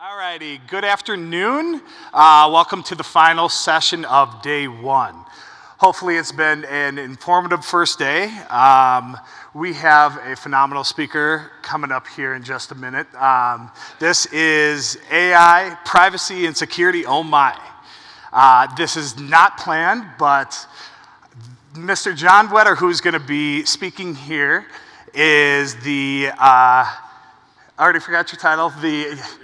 All righty, good afternoon. Welcome to the final session of day one. Hopefully it's been an informative first day. We have a phenomenal speaker coming up here in just a minute. This is AI, privacy, and security, oh my. This is not planned, but Mr. John Wetter, who's going to be speaking here, is the, I already forgot your title, the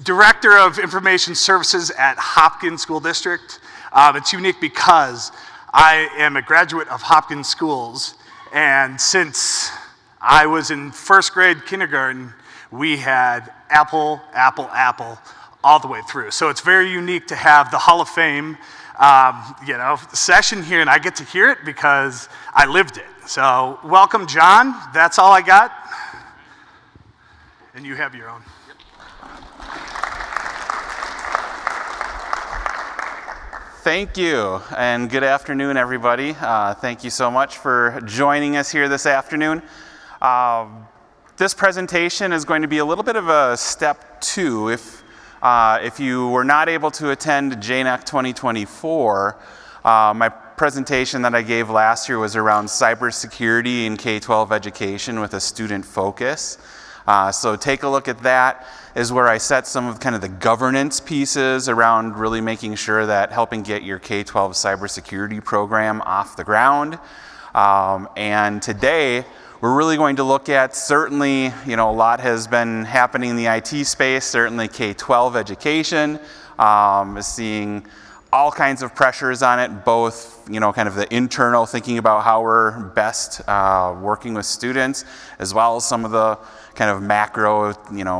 Director of Information Services at Hopkins School District. It's unique because I am a graduate of Hopkins Schools, and since I was in first grade kindergarten, we had Apple, Apple, Apple all the way through. So it's very unique to have the Hall of Fame session here, and I get to hear it because I lived it. So welcome, John. That's all I got. And you have your own. Thank you, and good afternoon, everybody. Thank you so much for joining us here this afternoon. This presentation is going to be a little bit of a step two. If you were not able to attend JNEC 2024, my presentation that I gave last year was around cybersecurity in K-12 education with a student focus. So take a look at that, is where I set some of kind of the governance pieces around really making sure that helping get your K-12 cybersecurity program off the ground. And today, we're really going to look at, certainly, a lot has been happening in the IT space, certainly K-12 education is seeing all kinds of pressures on it, both, kind of the internal, thinking about how we're best working with students, as well as some of the kind of macro,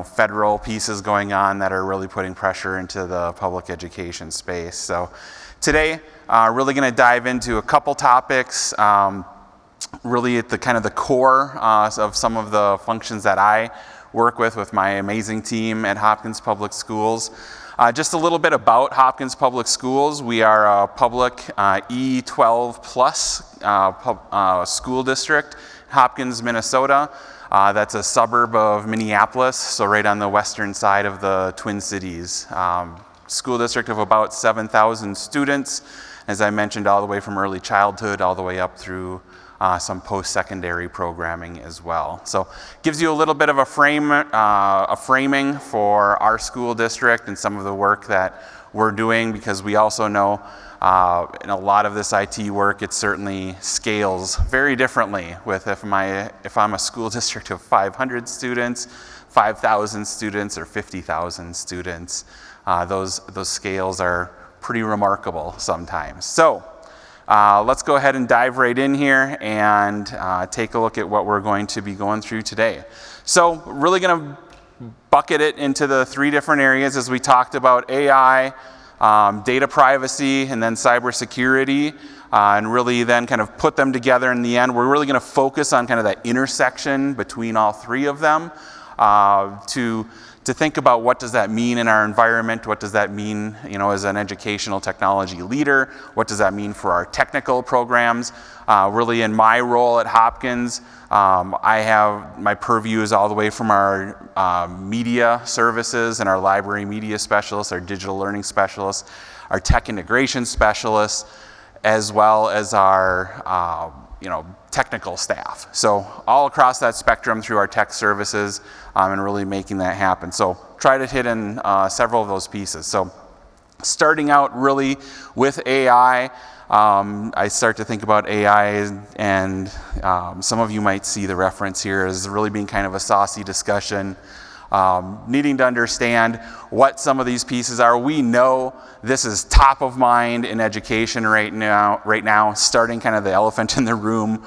federal pieces going on that are really putting pressure into the public education space. So today, really going to dive into a couple topics, really at the kind of the core of some of the functions that I work with my amazing team at Hopkins Public Schools. Just a little bit about Hopkins Public Schools. We are a public E12 plus school district, Hopkins, Minnesota. That's a suburb of Minneapolis, so right on the western side of the Twin Cities. School district of about 7,000 students, as I mentioned, all the way from early childhood all the way up through some post-secondary programming as well. So gives you a little bit of a framing for our school district and some of the work that we're doing, because we also know in a lot of this IT work, it certainly scales very differently with if I'm a school district of 500 students, 5,000 students, or 50,000 students. Those scales are pretty remarkable sometimes. So let's go ahead and dive right in here and take a look at what we're going to be going through today. So really going to bucket it into the three different areas as we talked about: AI, data privacy, and then cybersecurity, and really then kind of put them together in the end. We're really going to focus on kind of that intersection between all three of them to think about what does that mean in our environment, what does that mean, as an educational technology leader, what does that mean for our technical programs. Really in my role at Hopkins, I have my purview is all the way from our media services and our library media specialists, our digital learning specialists, our tech integration specialists, as well as our technical staff. So all across that spectrum through our tech services and really making that happen. So try to hit in several of those pieces. So starting out really with AI, I start to think about AI, and some of you might see the reference here as really being kind of a saucy discussion, needing to understand what some of these pieces are. We know this is top of mind in education right now, starting kind of the elephant in the room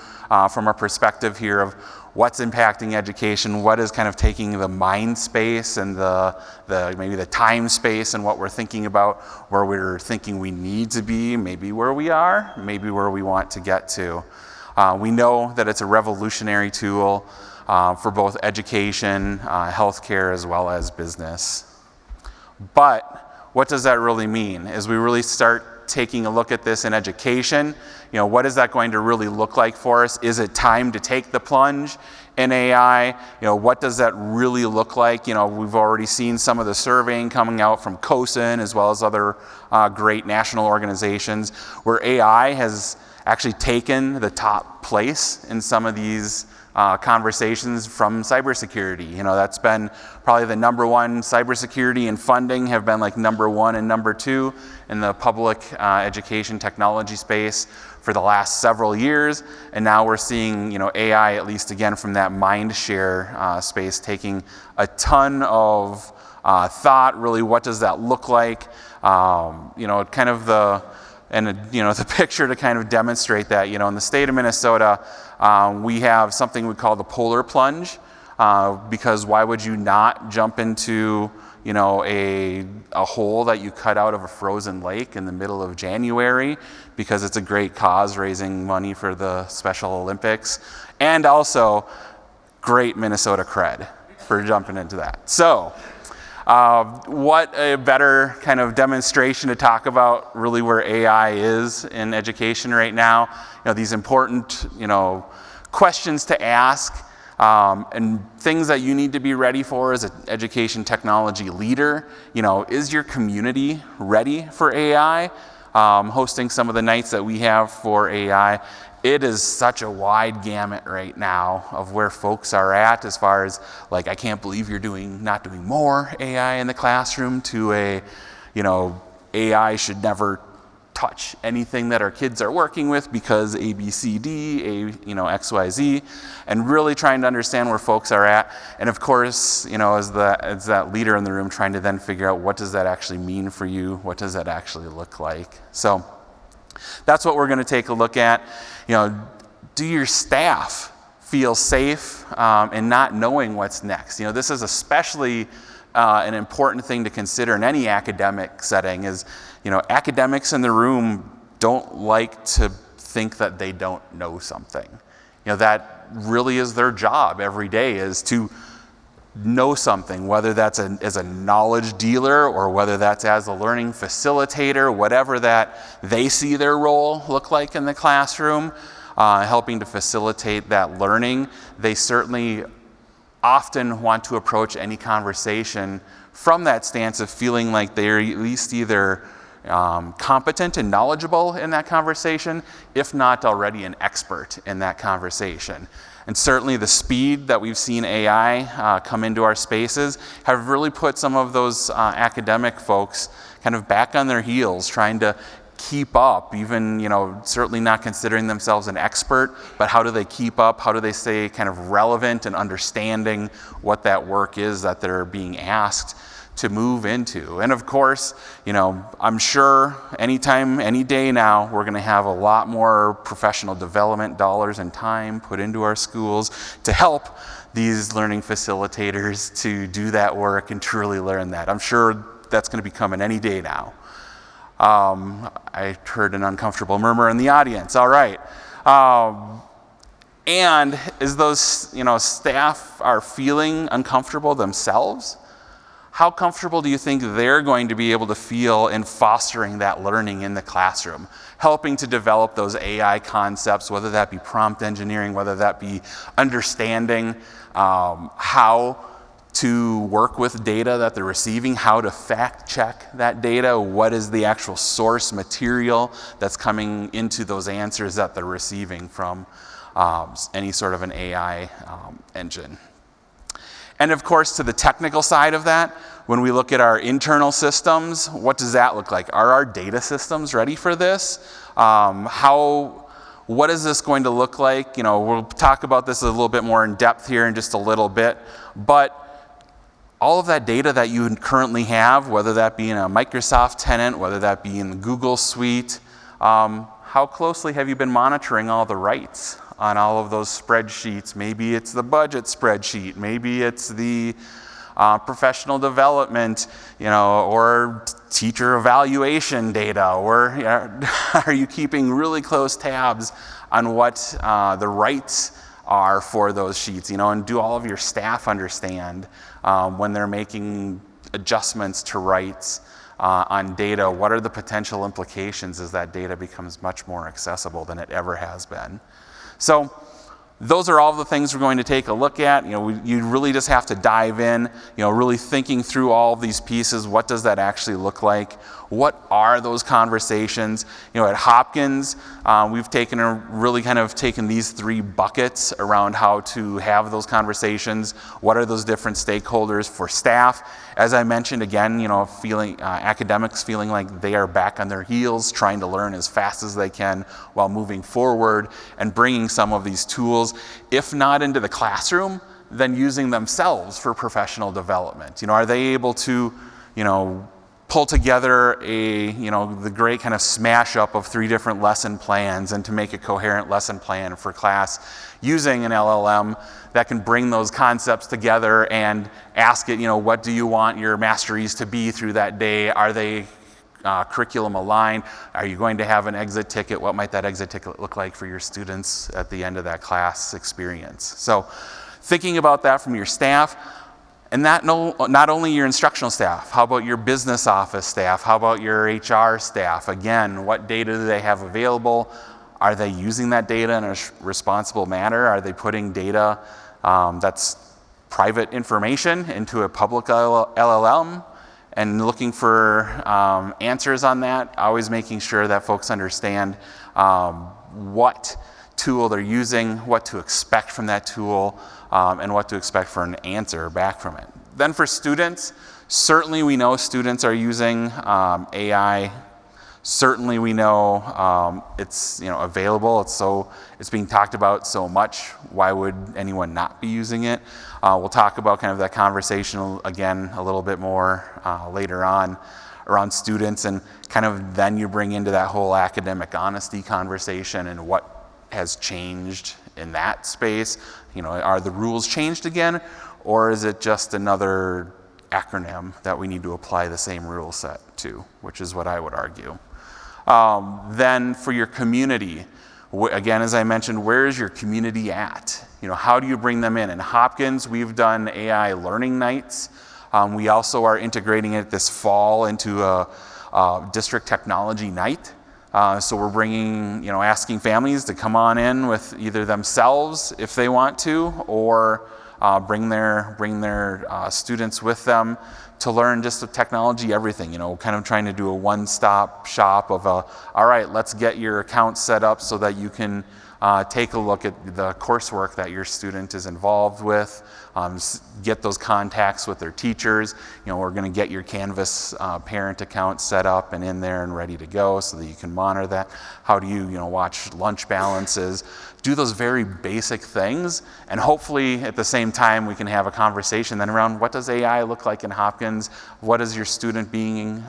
from a perspective here of what's impacting education, what is kind of taking the mind space and maybe the time space and what we're thinking about, where we're thinking we need to be, maybe where we are, maybe where we want to get to. We know that it's a revolutionary tool for both education, healthcare, as well as business. But what does that really mean? As we really start taking a look at this in education, what is that going to really look like for us? Is it time to take the plunge in AI? What does that really look like? We've already seen some of the surveying coming out from COSIN as well as other great national organizations where AI has actually taken the top place in some of these conversations from cybersecurity. That's been probably the number one. Cybersecurity and funding have been like number one and number two in the public education technology space for the last several years. And now we're seeing, AI, at least again from that mind share space, taking a ton of thought. Really, what does that look like? Kind of the picture to kind of demonstrate that. In the state of Minnesota, we have something we call the polar plunge, because why would you not jump into a hole that you cut out of a frozen lake in the middle of January, because it's a great cause, raising money for the Special Olympics, and also great Minnesota cred for jumping into that. So what a better kind of demonstration to talk about really where AI is in education right now. These important, questions to ask, and things that you need to be ready for as an education technology leader. Is your community ready for AI? Hosting some of the nights that we have for AI, it is such a wide gamut right now of where folks are at, as far as like, I can't believe you're not doing more AI in the classroom, to AI should never touch anything that our kids are working with because A, B, C, D, X, Y, Z, and really trying to understand where folks are at. And of course, as that leader in the room, trying to then figure out what does that actually mean for you? What does that actually look like? So that's what we're going to take a look at. Do your staff feel safe in not knowing what's next? This is especially an important thing to consider in any academic setting. Is academics in the room don't like to think that they don't know something. That really is their job every day, is to know something, whether that's as a knowledge dealer or whether that's as a learning facilitator, whatever that they see their role look like in the classroom, helping to facilitate that learning. They certainly often want to approach any conversation from that stance of feeling like they're at least either competent and knowledgeable in that conversation, if not already an expert in that conversation. And certainly the speed that we've seen AI come into our spaces have really put some of those academic folks kind of back on their heels, trying to keep up, even, certainly not considering themselves an expert, but how do they keep up? How do they stay kind of relevant and understanding what that work is that they're being asked to move into? And of course, I'm sure anytime, any day now, we're going to have a lot more professional development dollars and time put into our schools to help these learning facilitators to do that work and truly learn that. I'm sure that's going to be coming any day now. I heard an uncomfortable murmur in the audience. All right. And as those, staff are feeling uncomfortable themselves, how comfortable do you think they're going to be able to feel in fostering that learning in the classroom, helping to develop those AI concepts, whether that be prompt engineering, whether that be understanding how to work with data that they're receiving, how to fact check that data, what is the actual source material that's coming into those answers that they're receiving from any sort of an AI engine. And of course, to the technical side of that, when we look at our internal systems, what does that look like? Are our data systems ready for this? What is this going to look like? We'll talk about this a little bit more in depth here in just a little bit, but all of that data that you currently have, whether that be in a Microsoft tenant, whether that be in the Google suite, how closely have you been monitoring all the writes on all of those spreadsheets? Maybe it's the budget spreadsheet, maybe it's the professional development, or teacher evaluation data, or are you keeping really close tabs on what the writes are for those sheets, and do all of your staff understand when they're making adjustments to writes, on data. What are the potential implications as that data becomes much more accessible than it ever has been? So those are all the things we're going to take a look at. You really just have to dive in, really thinking through all of these pieces. What does that actually look like? What are those conversations? At Hopkins, we've taken these 3 buckets around how to have those conversations. What are those different stakeholders for staff? As I mentioned again, academics feeling like they are back on their heels, trying to learn as fast as they can while moving forward and bringing some of these tools, if not into the classroom, then using themselves for professional development. Are they able to, pull together the great kind of smash up of 3 different lesson plans and to make a coherent lesson plan for class using an LLM that can bring those concepts together and ask it, what do you want your masteries to be through that day? Are they curriculum aligned? Are you going to have an exit ticket? What might that exit ticket look like for your students at the end of that class experience? So thinking about that from your staff, and not only your instructional staff, how about your business office staff? How about your HR staff? Again, what data do they have available? Are they using that data in a responsible manner? Are they putting data that's private information into a public LLM and looking for answers on that? Always making sure that folks understand what tool they're using, what to expect from that tool, and what to expect for an answer back from it. Then for students, certainly we know students are using AI. Certainly we know it's available. It's being talked about so much. Why would anyone not be using it? We'll talk about kind of that conversation again a little bit more later on around students, and kind of then you bring into that whole academic honesty conversation and what has changed in that space. Are the rules changed again, or is it just another acronym that we need to apply the same rule set to, which is what I would argue. Then for your community, again, as I mentioned, where is your community at? How do you bring them in? In Hopkins, we've done AI learning nights. We also are integrating it this fall into a district technology night. So we're bringing, asking families to come on in with either themselves if they want to, or bring their students with them to learn just the technology, everything. Kind of trying to do a one-stop shop of all right, let's get your account set up so that you can take a look at the coursework that your student is involved with, get those contacts with their teachers. We're going to get your Canvas parent account set up and in there and ready to go so that you can monitor that. How do you, watch lunch balances? Do those very basic things, and hopefully at the same time we can have a conversation then around what does AI look like in Hopkins? What is your student being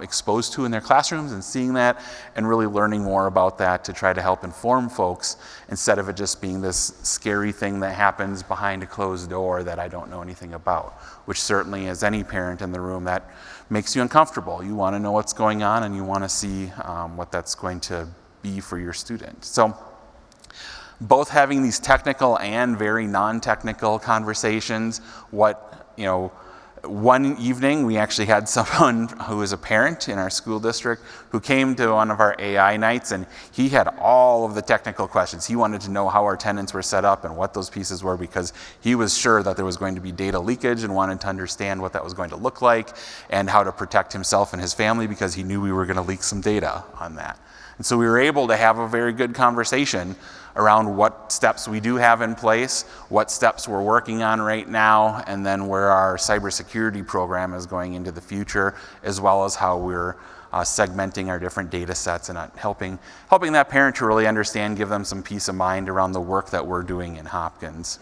exposed to in their classrooms and seeing that and really learning more about that to try to help inform folks instead of it just being this scary thing that happens behind a closed door that I don't know anything about, which certainly as any parent in the room that makes you uncomfortable. You want to know what's going on and you want to see what that's going to be for your student. So both having these technical and very non-technical conversations. One evening we actually had someone who is a parent in our school district who came to one of our AI nights, and he had all of the technical questions. He wanted to know how our tenants were set up and what those pieces were, because he was sure that there was going to be data leakage and wanted to understand what that was going to look like and how to protect himself and his family, because he knew we were going to leak some data on that. And so we were able to have a very good conversation around what steps we do have in place, what steps we're working on right now, and then where our cybersecurity program is going into the future, as well as how we're segmenting our different data sets and helping that parent to really understand, give them some peace of mind around the work that we're doing in Hopkins.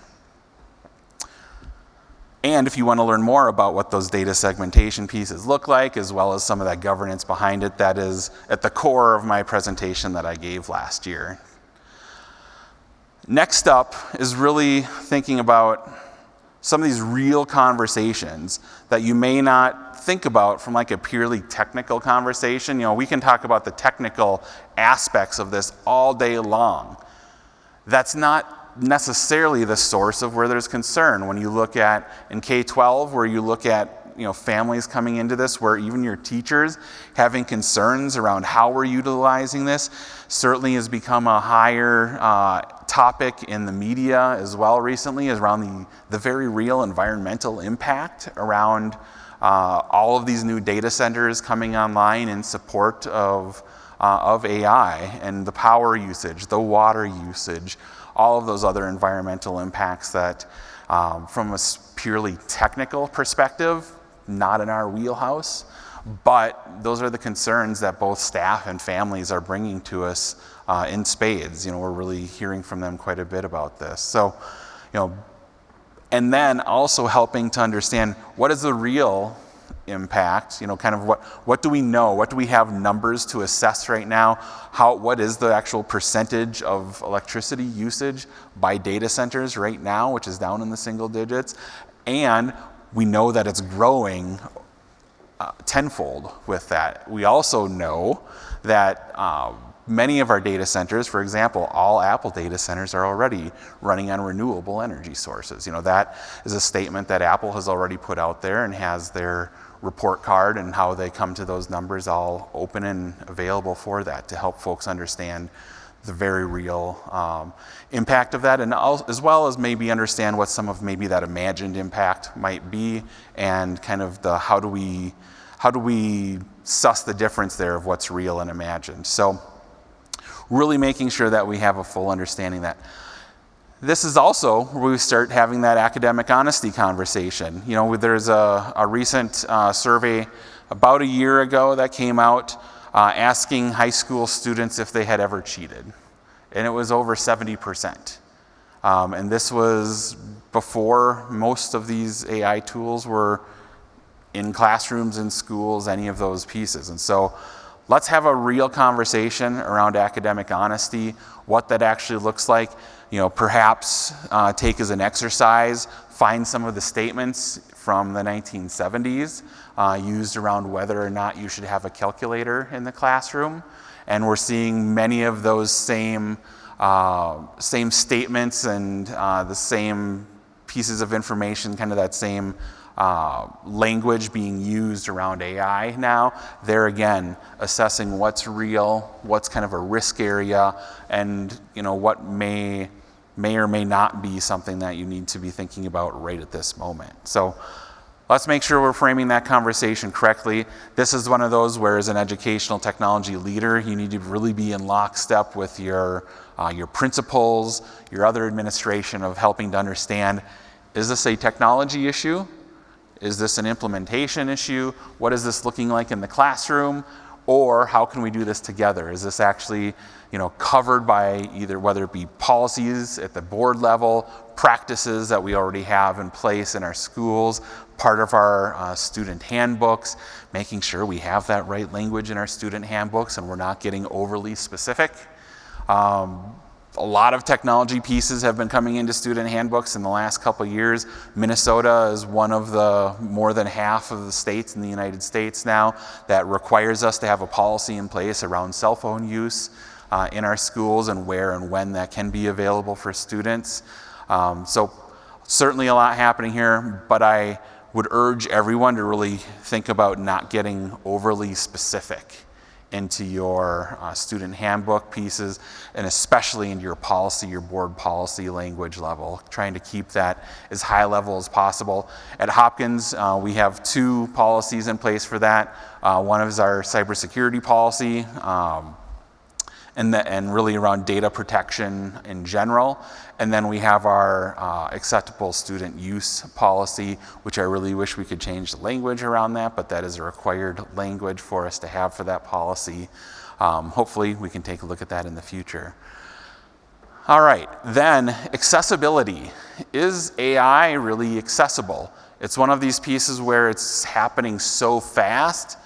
And if you want to learn more about what those data segmentation pieces look like, as well as some of that governance behind it, that is at the core of my presentation that I gave last year. Next up is really thinking about some of these real conversations that you may not think about from like a purely technical conversation. We can talk about the technical aspects of this all day long. That's not necessarily the source of where there's concern. When you look at in K-12, where you look at families coming into this, where even your teachers having concerns around how we're utilizing this certainly has become a higher topic in the media as well recently, is around the very real environmental impact around all of these new data centers coming online in support of AI, and the power usage, the water usage, all of those other environmental impacts that from a purely technical perspective, not in our wheelhouse, but those are the concerns that both staff and families are bringing to us in spades. We're really hearing from them quite a bit about this. So, and then also helping to understand what is the real impact, kind of what do we know, what do we have numbers to assess right now, what is the actual percentage of electricity usage by data centers right now, which is down in the single digits, and we know that it's growing tenfold with that. We also know that many of our data centers, for example, all Apple data centers are already running on renewable energy sources. That is a statement that Apple has already put out there and has their report card and how they come to those numbers all open and available for that, to help folks understand the very real impact of that, and as well as maybe understand what some of maybe that imagined impact might be, and kind of how do we suss the difference there of what's real and imagined. So really making sure that we have a full understanding that. This is also where we start having that academic honesty conversation. There's a recent survey about a year ago that came out asking high school students if they had ever cheated. And it was over 70%. And this was before most of these AI tools were in classrooms, in schools, any of those pieces. And so let's have a real conversation around academic honesty, what that actually looks like. Perhaps take as an exercise, find some of the statements from the 1970s used around whether or not you should have a calculator in the classroom. And we're seeing many of those same statements and the same pieces of information, kind of that same language being used around AI now. There again, assessing what's real, what's kind of a risk area, and what may or may not be something that you need to be thinking about right at this moment. So let's make sure we're framing that conversation correctly. This is one of those where, as an educational technology leader, you need to really be in lockstep with your principals, your other administration, of helping to understand, is this a technology issue? Is this an implementation issue? What is this looking like in the classroom? Or how can we do this together? Is this actually covered by either, whether it be policies at the board level, practices that we already have in place in our schools, part of our student handbooks, making sure we have that right language in our student handbooks and we're not getting overly specific. A lot of technology pieces have been coming into student handbooks in the last couple of years. Minnesota is one of the more than half of the states in the United States now that requires us to have a policy in place around cell phone use in our schools, and where and when that can be available for students. So certainly a lot happening here, but I would urge everyone to really think about not getting overly specific into your student handbook pieces, and especially into your policy, your board policy language level, trying to keep that as high level as possible. At Hopkins, we have 2 policies in place for that. One is our cybersecurity policy, and really around data protection in general. And then we have our acceptable student use policy, which I really wish we could change the language around that, but that is a required language for us to have for that policy. Hopefully we can take a look at that in the future. All right, then accessibility. Is AI really accessible? It's one of these pieces where it's happening so fast.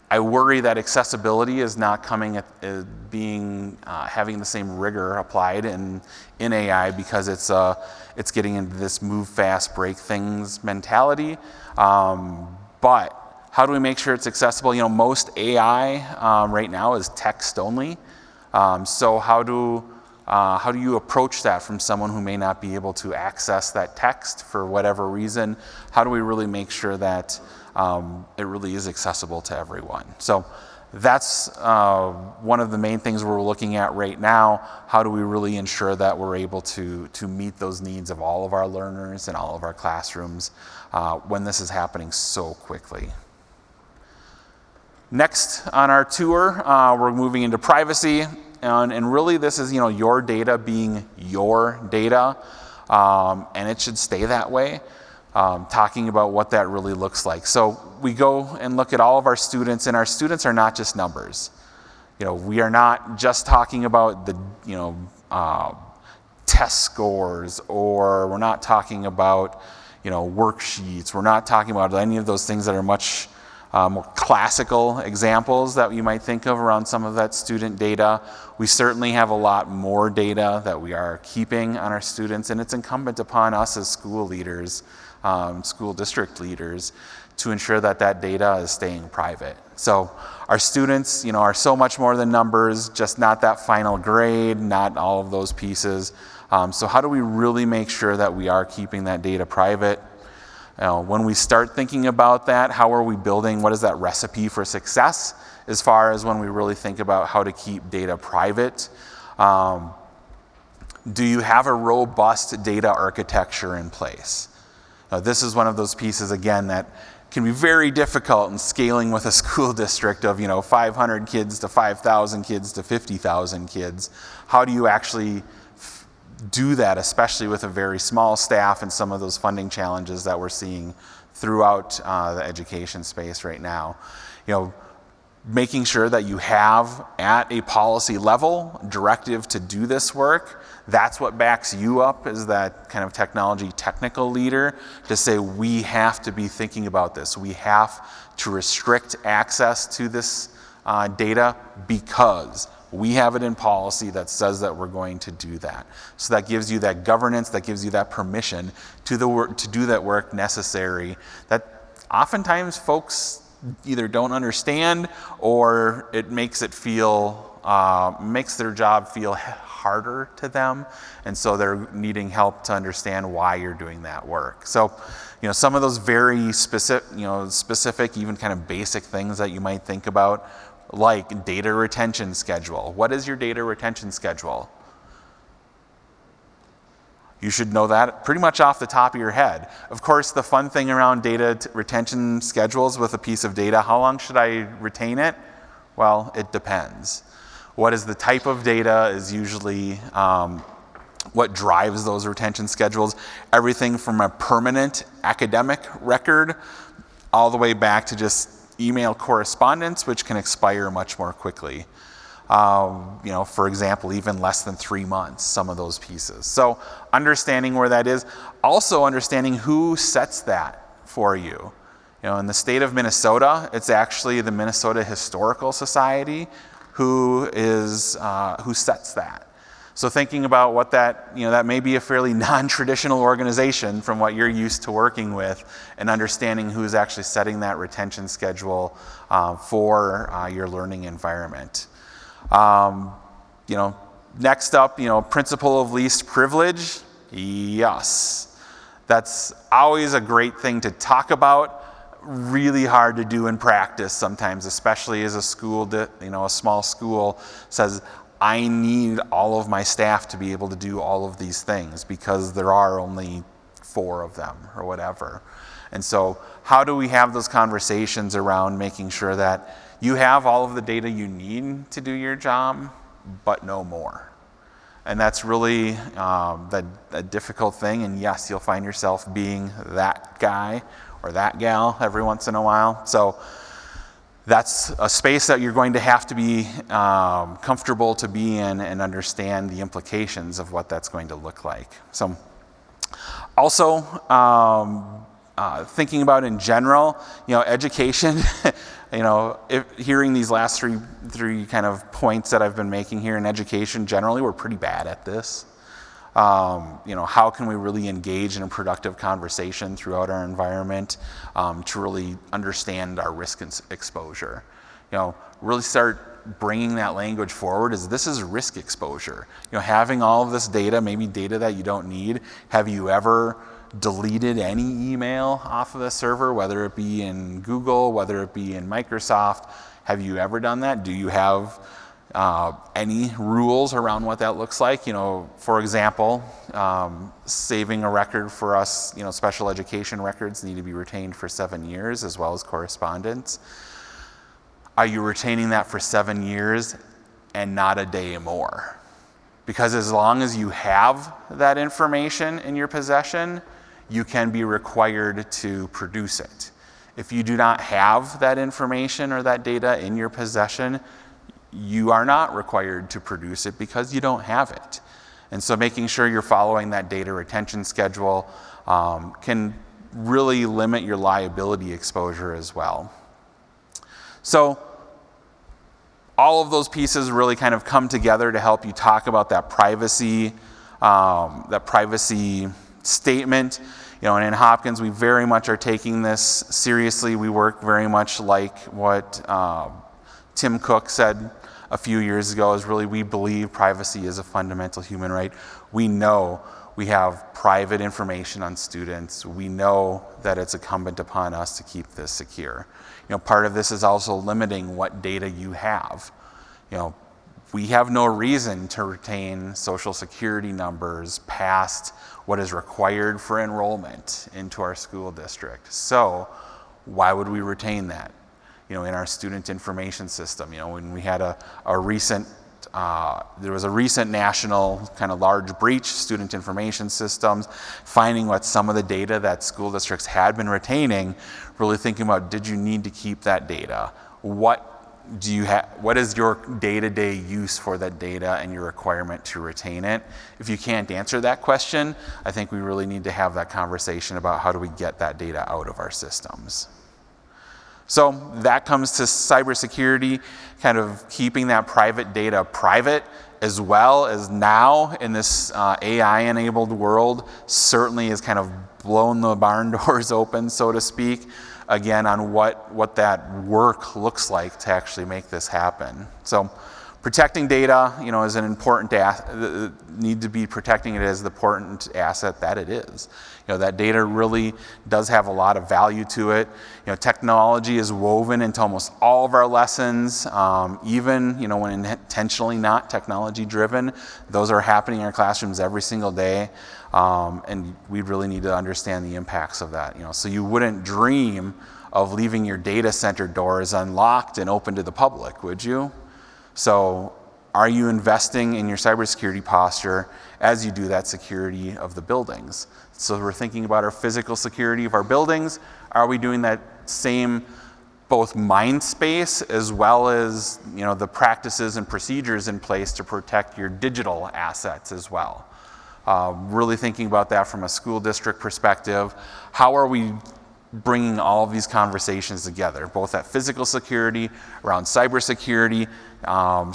I worry that accessibility is not coming at having the same rigor applied in AI, because it's getting into this move fast, break things mentality. But how do we make sure it's accessible? Most AI right now is text only. So how do How do you approach that from someone who may not be able to access that text for whatever reason? How do we really make sure that it really is accessible to everyone? So that's one of the main things we're looking at right now. How do we really ensure that we're able to meet those needs of all of our learners in all of our classrooms when this is happening so quickly? Next on our tour, we're moving into privacy. And really this is, your data being your data, and it should stay that way. Talking about what that really looks like. So we go and look at all of our students, and our students are not just numbers. We are not just talking about the, test scores, or we're not talking about, worksheets. We're not talking about any of those things that are much more classical examples that you might think of around some of that student data. We certainly have a lot more data that we are keeping on our students, and it's incumbent upon us as school leaders, school district leaders, to ensure that that data is staying private. So our students, are so much more than numbers, just not that final grade, not all of those pieces. So how do we really make sure that we are keeping that data private? When we start thinking about that, how are we building, what is that recipe for success as far as when we really think about how to keep data private? Do you have a robust data architecture in place? This is one of those pieces, again, that can be very difficult in scaling with a school district of 500 kids to 5,000 kids to 50,000 kids. How do you actually do that, especially with a very small staff and some of those funding challenges that we're seeing throughout the education space right now? Making sure that you have at a policy level directive to do this work. That's what backs you up as that kind of technology technical leader to say we have to be thinking about this. We have to restrict access to this data because we have it in policy that says that we're going to do that. So that gives you that governance, that gives you that permission to do that work necessary that oftentimes folks either don't understand or it makes it feel, makes their job feel harder to them. And so they're needing help to understand why you're doing that work. So, some of those very specific, even kind of basic things that you might think about, like data retention schedule. What is your data retention schedule? You should know that pretty much off the top of your head. Of course, the fun thing around data retention schedules with a piece of data, how long should I retain it? Well, it depends. What is the type of data is usually what drives those retention schedules. Everything from a permanent academic record all the way back to just email correspondence, which can expire much more quickly. For example, even less than 3 months, some of those pieces. So understanding where that is, also understanding who sets that for you. In the state of Minnesota, it's actually the Minnesota Historical Society who sets that. So thinking about what that may be a fairly non-traditional organization from what you're used to working with, and understanding who's actually setting that retention schedule for your learning environment. Next up, principle of least privilege. Yes, that's always a great thing to talk about. Really hard to do in practice sometimes, especially as a school, a small school says, I need all of my staff to be able to do all of these things because there are only 4 of them or whatever. And so how do we have those conversations around making sure that you have all of the data you need to do your job, but no more? And that's really a difficult thing. And yes, you'll find yourself being that guy or that gal every once in a while. So that's a space that you're going to have to be comfortable to be in and understand the implications of what that's going to look like. So also thinking about in general, education, hearing these last three kind of points that I've been making here in education, generally we're pretty bad at this. How can we really engage in a productive conversation throughout our environment to really understand our risk and exposure? Really start bringing that language forward is this is risk exposure. Having all of this data, maybe data that you don't need. Have you ever deleted any email off of the server, whether it be in Google, whether it be in Microsoft? Have you ever done that? Do you have any rules around what that looks like? For example, saving a record for us, special education records need to be retained for 7 years, as well as correspondence. Are you retaining that for 7 years and not a day more? Because as long as you have that information in your possession, you can be required to produce it. If you do not have that information or that data in your possession, you are not required to produce it because you don't have it. And so making sure you're following that data retention schedule can really limit your liability exposure as well. So all of those pieces really kind of come together to help you talk about that privacy statement. And in Hopkins, we very much are taking this seriously. We work very much like what Tim Cook said a few years ago, is really we believe privacy is a fundamental human right. We know we have private information on students. We know that it's incumbent upon us to keep this secure. Part of this is also limiting what data you have. We have no reason to retain social security numbers past what is required for enrollment into our school district. So why would we retain that? In our student information system, when we had there was a recent national kind of large breach, student information systems, finding what some of the data that school districts had been retaining, really thinking about, did you need to keep that data? What is your day-to-day use for that data and your requirement to retain it? If you can't answer that question, I think we really need to have that conversation about how do we get that data out of our systems. So that comes to cybersecurity, kind of keeping that private data private, as well as now in this AI-enabled world, certainly has kind of blown the barn doors open, so to speak, again, on what that work looks like to actually make this happen. So protecting data, is an important need to be protecting it as the important asset that it is. That data really does have a lot of value to it. Technology is woven into almost all of our lessons, even when intentionally not technology driven. Those are happening in our classrooms every single day, and we really need to understand the impacts of that. So you wouldn't dream of leaving your data center doors unlocked and open to the public, would you? So are you investing in your cybersecurity posture as you do that security of the buildings? So we're thinking about our physical security of our buildings. Are we doing that same both mind space as well as the practices and procedures in place to protect your digital assets as well? Really thinking about that from a school district perspective. How are we bringing all of these conversations together, both at physical security, around cybersecurity,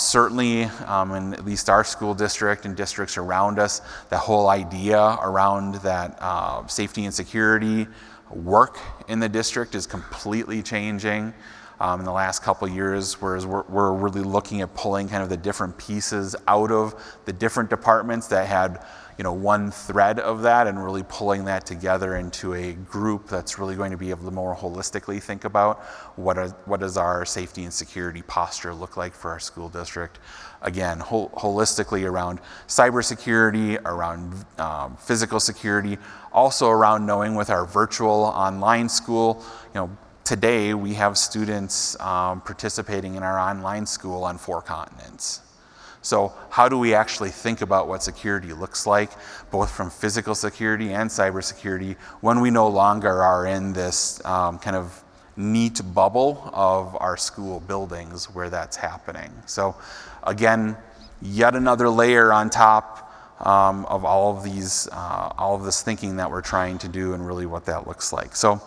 certainly in at least our school district and districts around us, the whole idea around that safety and security work in the district is completely changing. In the last couple of years, whereas we're really looking at pulling kind of the different pieces out of the different departments that had one thread of that, and really pulling that together into a group that's really going to be able to more holistically think about what does our safety and security posture look like for our school district. Again, holistically around cybersecurity, around physical security, also around knowing with our virtual online school, today we have students participating in our online school on 4 continents. So how do we actually think about what security looks like, both from physical security and cybersecurity, when we no longer are in this kind of neat bubble of our school buildings where that's happening? So again, yet another layer on top of all of this thinking that we're trying to do, and really what that looks like. So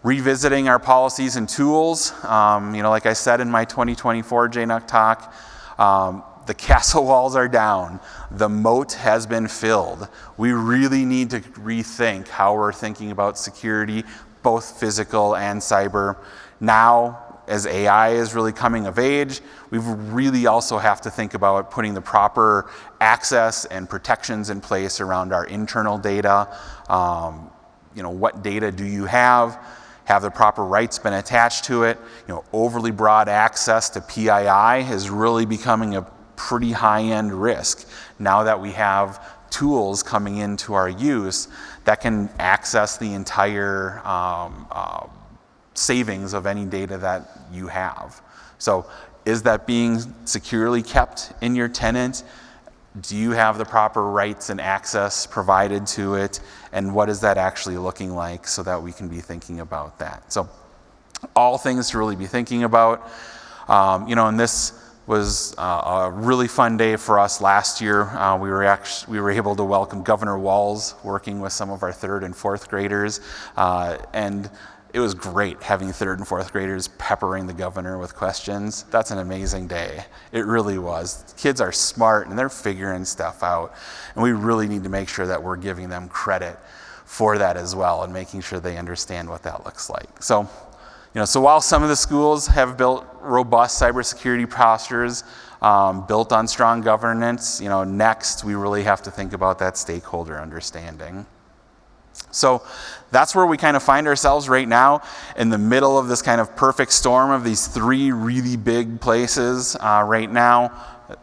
revisiting our policies and tools, like I said in my 2024 JNUC talk, the castle walls are down. The moat has been filled. We really need to rethink how we're thinking about security, both physical and cyber. Now, as AI is really coming of age, we really also have to think about putting the proper access and protections in place around our internal data. What data do you have? Have the proper rights been attached to it? Overly broad access to PII is really becoming a pretty high-end risk now that we have tools coming into our use that can access the entire savings of any data that you have. So is that being securely kept in your tenant? Do you have the proper rights and access provided to it? And what is that actually looking like so that we can be thinking about that? So all things to really be thinking about. And this was a really fun day for us last year. We were able to welcome Governor Walz, working with some of our 3rd and 4th graders, and it was great having 3rd and 4th graders peppering the governor with questions. That's an amazing day. It really was. Kids are smart and they're figuring stuff out, and we really need to make sure that we're giving them credit for that as well and making sure they understand what that looks like. So while some of the schools have built robust cybersecurity postures built on strong governance, next we really have to think about that stakeholder understanding. So that's where we kind of find ourselves right now, in the middle of this kind of perfect storm of these 3 really big places right now: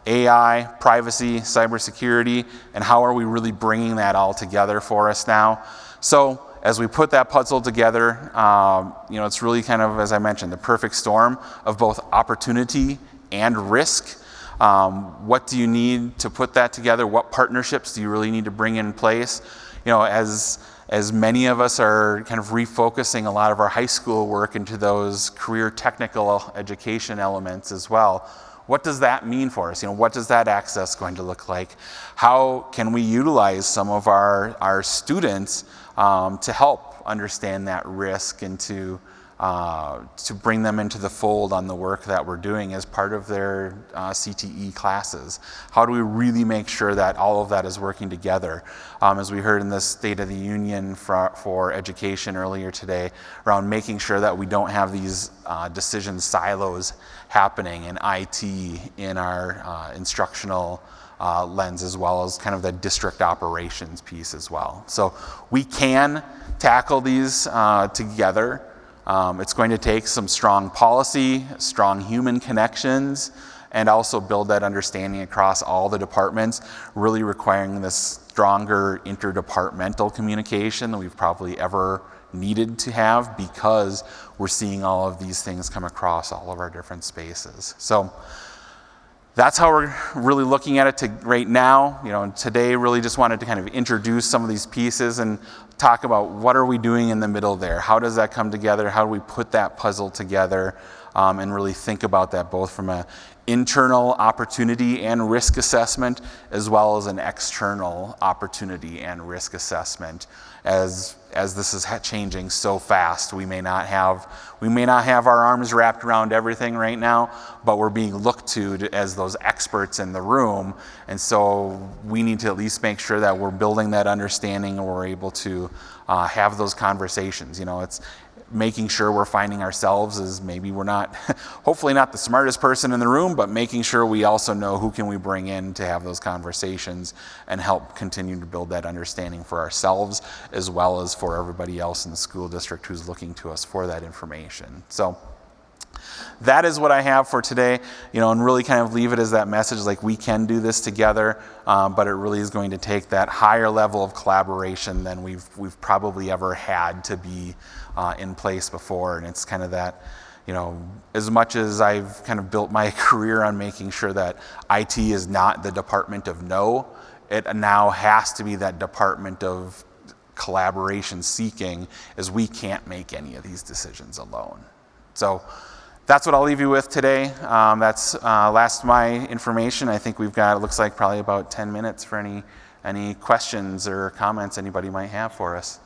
AI, privacy, cybersecurity, and how are we really bringing that all together for us now? So as we put that puzzle together, it's really kind of, as I mentioned, the perfect storm of both opportunity and risk. What do you need to put that together? What partnerships do you really need to bring in place? As many of us are kind of refocusing a lot of our high school work into those career technical education elements as well, what does that mean for us? What does that access going to look like? How can we utilize some of our students to help understand that risk and to bring them into the fold on the work that we're doing as part of their CTE classes? How do we really make sure that all of that is working together? As we heard in the State of the Union for Education earlier today, around making sure that we don't have these decision silos happening in IT, in our instructional lens, as well as kind of the district operations piece as well. So we can tackle these together. It's going to take some strong policy, strong human connections, and also build that understanding across all the departments, really requiring this stronger interdepartmental communication than we've probably ever needed to have, because we're seeing all of these things come across all of our different spaces. So that's how we're really looking at it right now. Today really just wanted to kind of introduce some of these pieces and talk about what are we doing in the middle there. How does that come together? How do we put that puzzle together and really think about that both from an internal opportunity and risk assessment, as well as an external opportunity and risk assessment. As this is changing so fast, we may not have our arms wrapped around everything right now, but we're being looked to as those experts in the room, and so we need to at least make sure that we're building that understanding and we're able to have those conversations. It's making sure we're finding ourselves as maybe we're not, hopefully not the smartest person in the room, but making sure we also know who can we bring in to have those conversations and help continue to build that understanding for ourselves, as well as for everybody else in the school district who's looking to us for that information. So that is what I have for today, and really kind of leave it as that message, like we can do this together, but it really is going to take that higher level of collaboration than we've probably ever had to be in place before. And it's kind of that, as much as I've kind of built my career on making sure that IT is not the department of no, it now has to be that department of collaboration seeking, as we can't make any of these decisions alone. So that's what I'll leave you with today. That's last my information. I think we've got, it looks like probably about 10 minutes for any questions or comments anybody might have for us.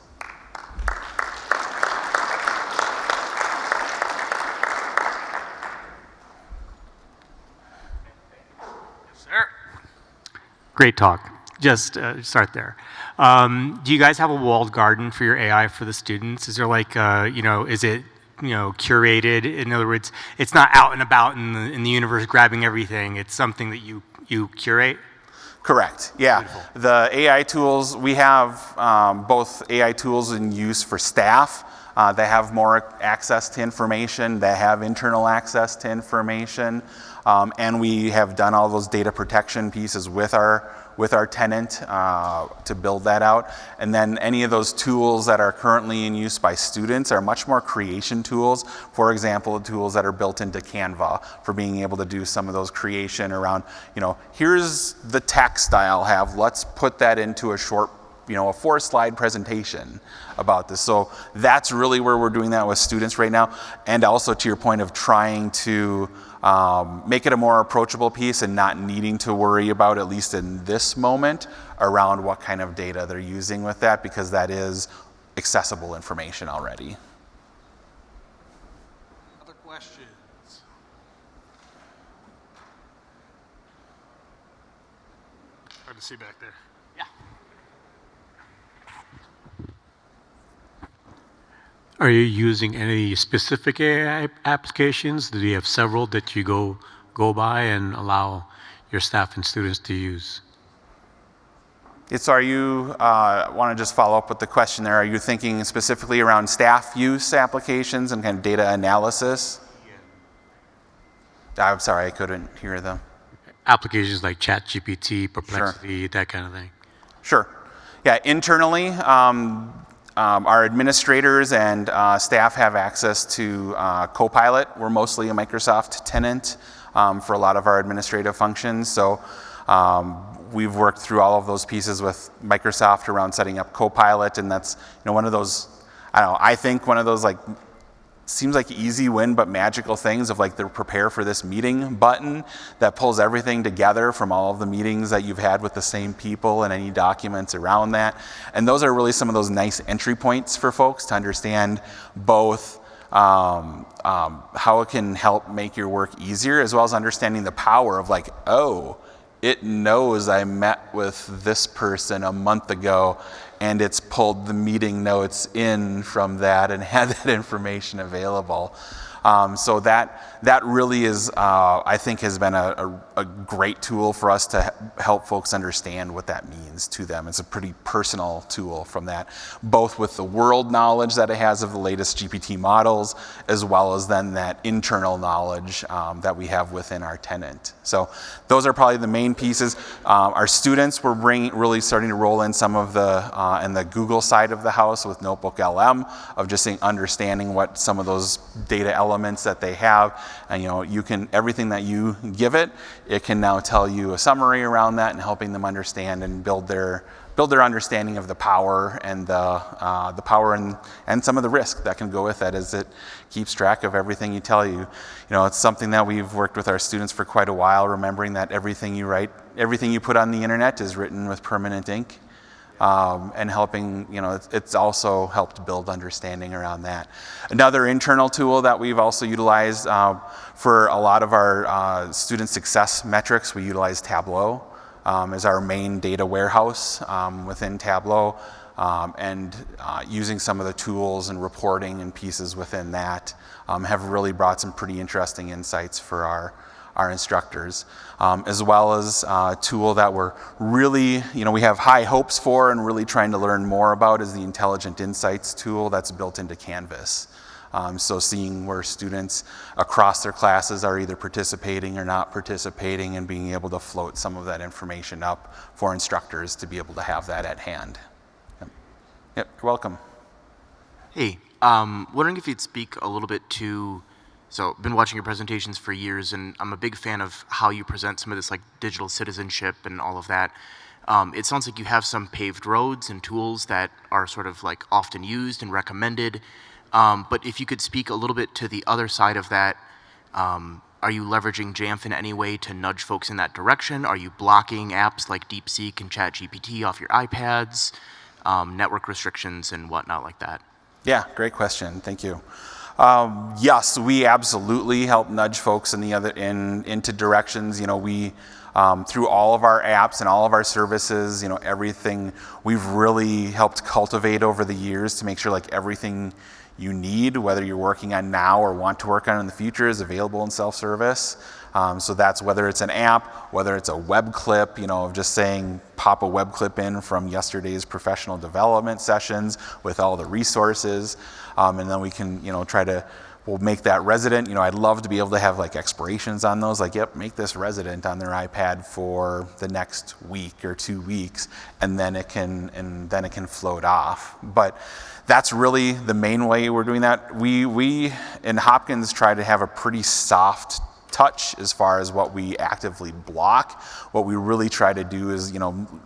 Great talk. Just start there. Do you guys have a walled garden for your AI for the students? Is there like, is it curated. In other words, it's not out and about in the universe grabbing everything. It's something that you curate. Correct. Yeah. Beautiful. The AI tools, we have both AI tools in use for staff that have more access to information, that have internal access to information, and we have done all those data protection pieces with our tenant to build that out. And then any of those tools that are currently in use by students are much more creation tools. For example, tools that are built into Canva for being able to do some of those creation around, here's the text I'll have, let's put that into a short, a 4-slide presentation about this. So that's really where we're doing that with students right now. And also to your point of trying to make it a more approachable piece and not needing to worry about, at least in this moment, around what kind of data they're using with that, because that is accessible information already. Other questions? Hard to see back there. Yeah. Are you using any specific AI applications? Do you have several that you go by and allow your staff and students to use? Are you, want to just follow up with the question there, are you thinking specifically around staff use applications and kind of data analysis? Yeah. I'm sorry, I couldn't hear them. Applications like ChatGPT, Perplexity, sure. That kind of thing. Sure. Yeah, internally, our administrators and staff have access to Copilot. We're mostly a Microsoft tenant for a lot of our administrative functions. So we've worked through all of those pieces with Microsoft around setting up Copilot, and that's one of those, I think one of those like seems like easy win but magical things of like the prepare for this meeting button that pulls everything together from all of the meetings that you've had with the same people and any documents around that. And those are really some of those nice entry points for folks to understand both how it can help make your work easier, as well as understanding the power of like, oh, it knows I met with this person a month ago and it's pulled the meeting notes in from that and had that information available. So that really is, I think, has been a great tool for us to help folks understand what that means to them. It's a pretty personal tool from that, both with the world knowledge that it has of the latest GPT models, as well as then that internal knowledge that we have within our tenant. So those are probably the main pieces. Our students were really starting to roll in some of the, and the Google side of the house with Notebook LM, of just understanding what some of those data elements that they have, and you can, everything that you give it can now tell you a summary around that and helping them understand and build their understanding of the power and the power and some of the risk that can go with it, as it keeps track of everything you tell you. It's something that we've worked with our students for quite a while, remembering that everything you write, everything you put on the internet is written with permanent ink. And helping, it's also helped build understanding around that. Another internal tool that we've also utilized for a lot of our student success metrics, we utilize Tableau as our main data warehouse within Tableau, and using some of the tools and reporting and pieces within that have really brought some pretty interesting insights for our instructors, as well as a tool that we're really, we have high hopes for and really trying to learn more about, is the Intelligent Insights tool that's built into Canvas. So seeing where students across their classes are either participating or not participating, and being able to float some of that information up for instructors to be able to have that at hand. Yep, you're welcome. Hey, wondering if you'd speak a little bit to, so been watching your presentations for years, and I'm a big fan of how you present some of this like digital citizenship and all of that. It sounds like you have some paved roads and tools that are sort of like often used and recommended. But if you could speak a little bit to the other side of that, are you leveraging Jamf in any way to nudge folks in that direction? Are you blocking apps like DeepSeek and ChatGPT off your iPads, network restrictions and whatnot like that? Yeah, great question. Thank you. Yes, we absolutely help nudge folks into directions. We through all of our apps and all of our services, everything we've really helped cultivate over the years to make sure like everything you need, whether you're working on now or want to work on in the future, is available in self-service. So that's whether it's an app, whether it's a web clip, of just saying pop a web clip in from yesterday's professional development sessions with all the resources, and then we can we'll make that resident. I'd love to be able to have like expirations on those, like, yep, make this resident on their iPad for the next week or 2 weeks, and then it can float off. But that's really the main way we're doing that. We in Hopkins try to have a pretty soft touch as far as what we actively block. What we really try to do is,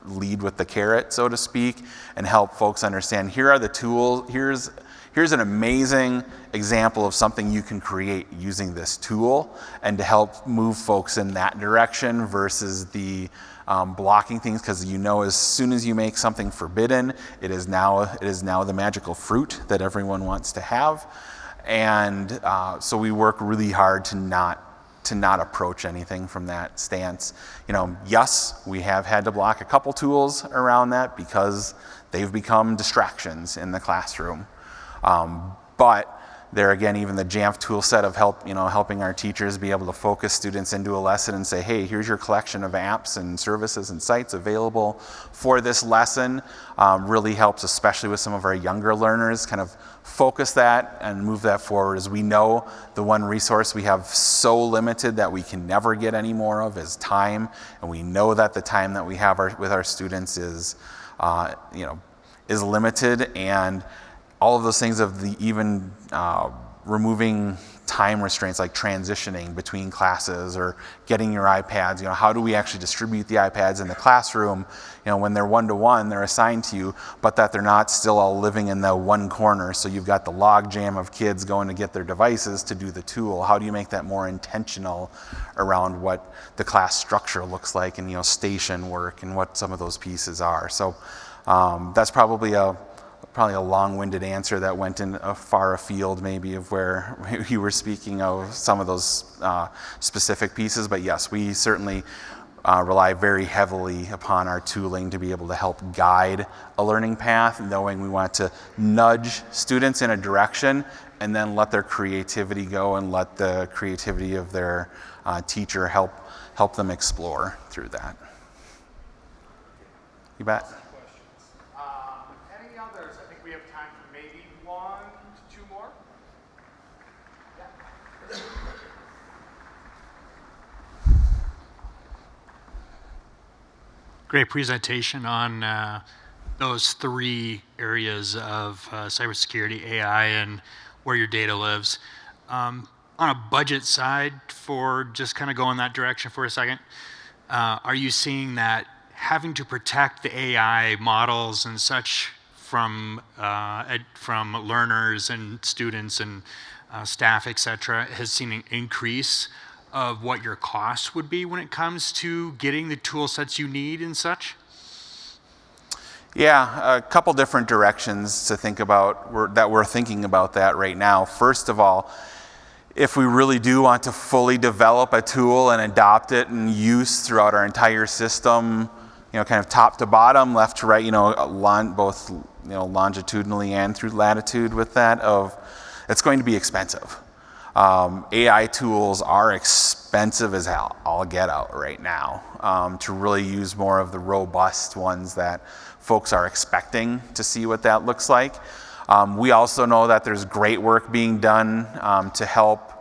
lead with the carrot, so to speak, and help folks understand, here are the tools, here's an amazing example of something you can create using this tool, and to help move folks in that direction versus the blocking things, because as soon as you make something forbidden, it is now the magical fruit that everyone wants to have. And so we work really hard to not approach anything from that stance. Yes, we have had to block a couple tools around that because they've become distractions in the classroom. But there again, even the Jamf tool set of helping our teachers be able to focus students into a lesson and say, hey, here's your collection of apps and services and sites available for this lesson, really helps, especially with some of our younger learners, kind of focus that and move that forward, as we know the one resource we have so limited that we can never get any more of is time, and we know that the time that we have with our students is limited, and all of those things of even removing time restraints like transitioning between classes or getting your iPads. How do we actually distribute the iPads in the classroom? When they're one-to-one, they're assigned to you, but that they're not still all living in the one corner. So you've got the log jam of kids going to get their devices to do the tool. How do you make that more intentional around what the class structure looks like, and station work and what some of those pieces are? So that's probably a long-winded answer that went in a far afield maybe of where you were speaking of some of those specific pieces. But yes, we certainly rely very heavily upon our tooling to be able to help guide a learning path, knowing we want to nudge students in a direction and then let their creativity go and let the creativity of their teacher help them explore through that. You bet. Great presentation on those 3 areas of cybersecurity, AI, and where your data lives. On a budget side, for just kind of go in that direction for a second, are you seeing that having to protect the AI models and such from learners and students and staff, et cetera, has seen an increase of what your costs would be when it comes to getting the tool sets you need and such? Yeah, a couple different directions to think about we're thinking about that right now. First of all, if we really do want to fully develop a tool and adopt it and use throughout our entire system, kind of top to bottom, left to right, both longitudinally and through latitude with that, it's going to be expensive. AI tools are expensive as hell, all get out right now, to really use more of the robust ones that folks are expecting to see what that looks like. We also know that there's great work being done to help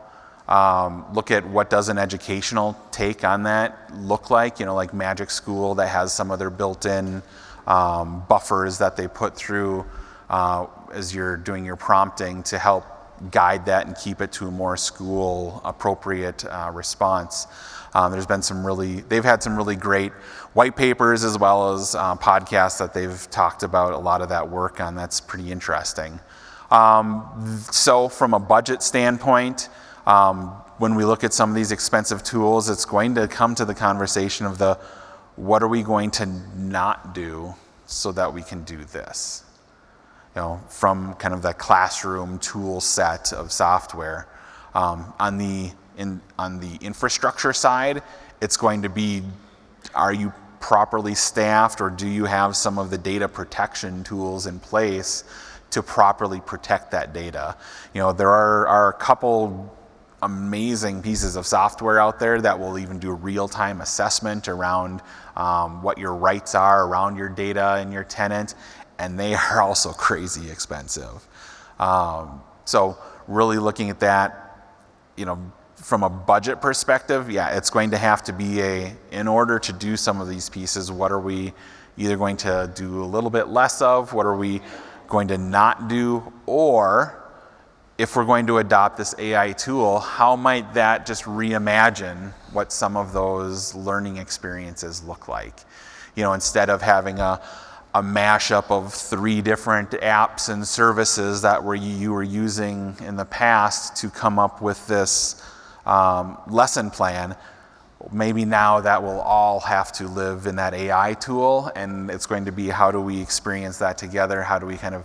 look at what does an educational take on that look like, like Magic School that has some of their built-in buffers that they put through as you're doing your prompting to help guide that and keep it to a more school appropriate response. They've had some really great white papers as well as podcasts that they've talked about a lot of that work on. That's pretty interesting. So from a budget standpoint, when we look at some of these expensive tools, it's going to come to the conversation of what are we going to not do so that we can do this? From kind of the classroom tool set of software. On the infrastructure side, it's going to be, are you properly staffed, or do you have some of the data protection tools in place to properly protect that data. You know, there are a couple amazing pieces of software out there that will even do real-time assessment around what your rights are around your data and your tenant, and they are also crazy expensive. So really looking at that, you know, from a budget perspective, yeah, it's going to have to be in order to do some of these pieces, what are we either going to do a little bit less of, what are we going to not do, or if we're going to adopt this AI tool, how might that just reimagine what some of those learning experiences look like? You know, instead of having a mashup of 3 different apps and services that you were using in the past to come up with this lesson plan, maybe now that will all have to live in that AI tool, and it's going to be how do we experience that together, how do we kind of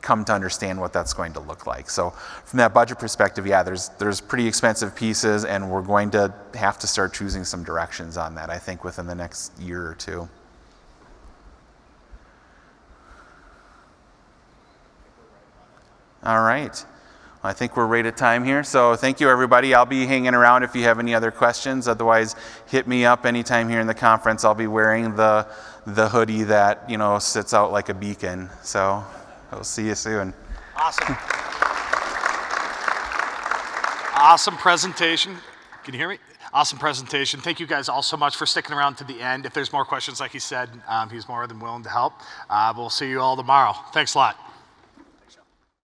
come to understand what that's going to look like. So from that budget perspective, yeah, there's pretty expensive pieces, and we're going to have to start choosing some directions on that, I think, within the next year or two. All right. I think we're right at time here. So thank you, everybody. I'll be hanging around if you have any other questions. Otherwise, hit me up anytime here in the conference. I'll be wearing the hoodie that, you know, sits out like a beacon. So I'll see you soon. Awesome. Awesome presentation. Can you hear me? Awesome presentation. Thank you guys all so much for sticking around to the end. If there's more questions, like he said, he's more than willing to help. We'll see you all tomorrow. Thanks a lot.